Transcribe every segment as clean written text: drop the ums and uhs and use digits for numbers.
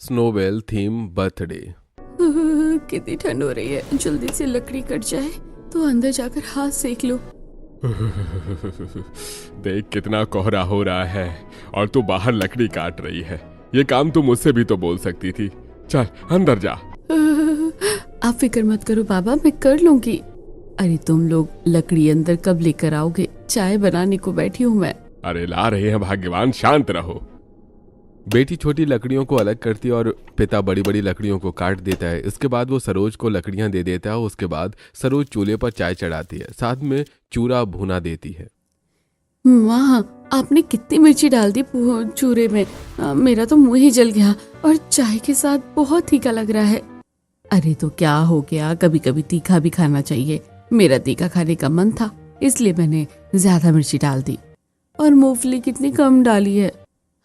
स्नोवेल theme birthday. कितनी ठंड हो रही है, जल्दी से लकड़ी कट जाए तो अंदर जाकर हाथ सेक लो। देख कितना कोहरा हो रहा है और तू बाहर लकड़ी काट रही है। ये काम तू मुझसे भी तो बोल सकती थी। चल अंदर जा। आप फिक्र मत करो बाबा, मैं कर लूंगी। अरे तुम लोग लकड़ी अंदर कब लेकर आओगे? चाय बनाने को बैठी हूँ मैं। अरे ला रहे हैं भाग्यवान, शांत रहो। बेटी छोटी लकड़ियों को अलग करती है और पिता बड़ी बड़ी लकड़ियों को काट देता है। इसके बाद वो सरोज को लकड़ियां दे देता है। उसके बाद सरोज चूल्हे पर चाय चढ़ाती है, साथ में चूरा भुना देती है। वाह, आपने कितनी मिर्ची डाल दी चूरे में। मेरा तो मुंह ही जल गया और चाय के साथ बहुत तीखा लग रहा है। अरे तो क्या हो गया, कभी कभी तीखा भी खाना चाहिए। मेरा तीखा खाने का मन था इसलिए मैंने ज्यादा मिर्ची डाल दी। और मूंगफली कितनी कम डाली है।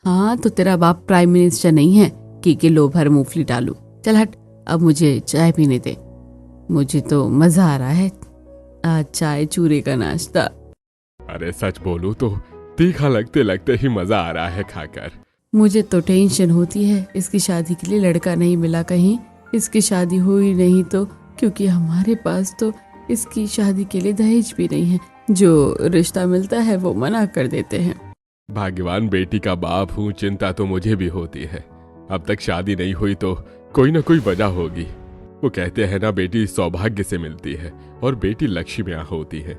हाँ तो तेरा बाप प्राइम मिनिस्टर नहीं है कि किलो भर मूंगफली डालू। चल हट, अब मुझे चाय पीने दे। मुझे तो मजा आ रहा है आज चाय चूरे का नाश्ता। अरे सच बोलूं तो तीखा लगते लगते ही मजा आ रहा है खाकर। मुझे तो टेंशन होती है, इसकी शादी के लिए लड़का नहीं मिला, कहीं इसकी शादी हुई नहीं तो, क्योंकि हमारे पास तो इसकी शादी के लिए दहेज भी नहीं है। जो रिश्ता मिलता है वो मना कर देते हैं। भाग्यवान बेटी का बाप हूँ, चिंता तो मुझे भी होती है। अब तक शादी नहीं हुई तो कोई ना कोई वजह होगी। वो कहते हैं ना, बेटी सौभाग्य से मिलती है और बेटी लक्ष्मियां होती है।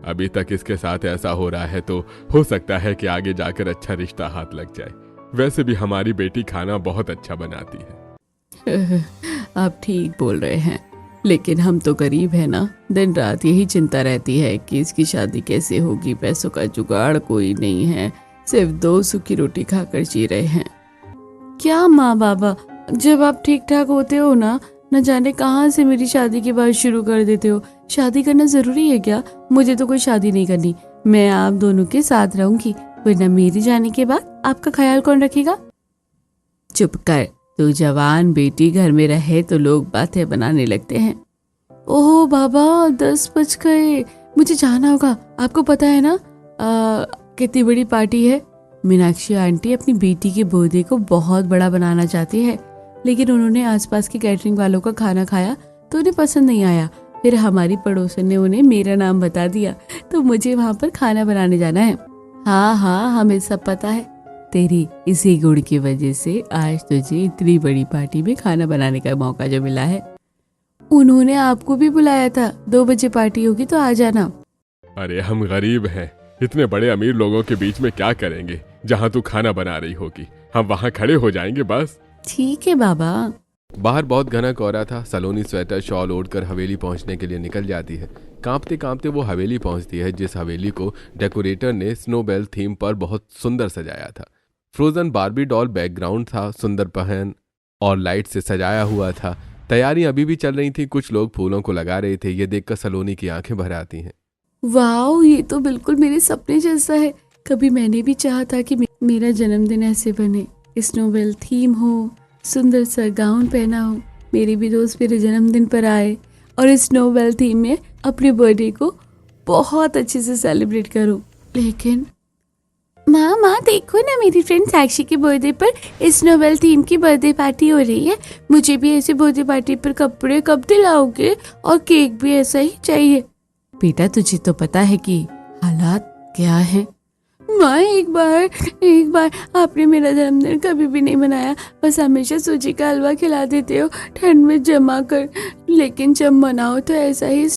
अभी तक इसके साथ ऐसा हो रहा है तो हो सकता है कि आगे जाकर अच्छा रिश्ता हाथ लग जाए। वैसे भी हमारी बेटी खाना बहुत अच्छा बनाती है। आप ठीक बोल रहे हैं, लेकिन हम तो गरीब है ना। दिन रात यही चिंता रहती है कि इसकी शादी कैसे होगी। पैसों का जुगाड़ कोई नहीं है, सिर्फ 2 सूखी रोटी खाकर जी रहे हैं। क्या माँ बाबा, जब आप ठीक ठाक होते हो ना, न जाने कहाँ से मेरी शादी की बात शुरू कर देते हो। शादी करना जरूरी है क्या? मुझे तो कोई शादी नहीं करनी। मैं आप दोनों के साथ रहूंगी, वरना मेरे जाने के बाद आपका ख्याल कौन रखेगा? चुप कर, तू जवान बेटी घर में रहे तो लोग बातें बनाने लगते हैं। ओहो बाबा, 10 बज गए, मुझे जाना होगा। आपको पता है ना कितनी बड़ी पार्टी है। मीनाक्षी आंटी अपनी बेटी के बर्थडे को बहुत बड़ा बनाना चाहती है, लेकिन उन्होंने आसपास के कैटरिंग वालों का खाना खाया तो उन्हें पसंद नहीं आया। फिर हमारी पड़ोसन ने उन्हें मेरा नाम बता दिया, तो मुझे वहाँ पर खाना बनाने जाना है। हाँ हाँ, हमें सब पता है। तेरी इसी गुण की वजह से आज तुझे इतनी बड़ी पार्टी में खाना बनाने का मौका जो मिला है। उन्होंने आपको भी बुलाया था, 2 बजे पार्टी होगी तो आ जाना। अरे हम गरीब हैं, इतने बड़े अमीर लोगों के बीच में क्या करेंगे? जहाँ तू खाना बना रही होगी हम वहाँ खड़े हो जाएंगे बस। ठीक है बाबा। बाहर बहुत घना कोहरा था। सलोनी स्वेटर शॉल ओढ़कर हवेली पहुंचने के लिए निकल जाती है। कांपते कांपते वो हवेली पहुंचती है, जिस हवेली को डेकोरेटर ने स्नोबेल थीम पर बहुत सुंदर सजाया था। फ्रोजन बार्बी डॉल बैकग्राउंड था, सुंदर पहन और लाइट से सजाया हुआ था। तैयारी अभी भी चल रही थी, कुछ लोग फूलों को लगा रहे थे। ये देखकर सलोनी की आंखें भर आती हैं। वाह, ये तो बिल्कुल मेरे सपने जैसा है। कभी मैंने भी चाहा था कि मेरा जन्मदिन ऐसे बने, स्नोबेल थीम हो, सुंदर सा गाउन पहना हो, मेरे भी दोस्त मेरे जन्मदिन पर आए और स्नोबेल थीम में अपने बर्थडे को बहुत अच्छे से सेलिब्रेट करूं। लेकिन माँ देखो ना, मेरी फ्रेंड साक्षी के बर्थडे पर स्नोबेल थीम की बर्थडे पार्टी हो रही है। मुझे भी ऐसे बर्थडे पार्टी पर कपड़े कब दिलाओगे? और केक भी ऐसा ही चाहिए। बेटा तुझे तो पता है कि हालात क्या है। माँ एक बार आपने मेरा जन्मदिन कभी भी नहीं मनाया, बस हमेशा सूजी का हलवा खिला देते हो ठंड में जमा कर, लेकिन जब मनाओ तो ऐसा ही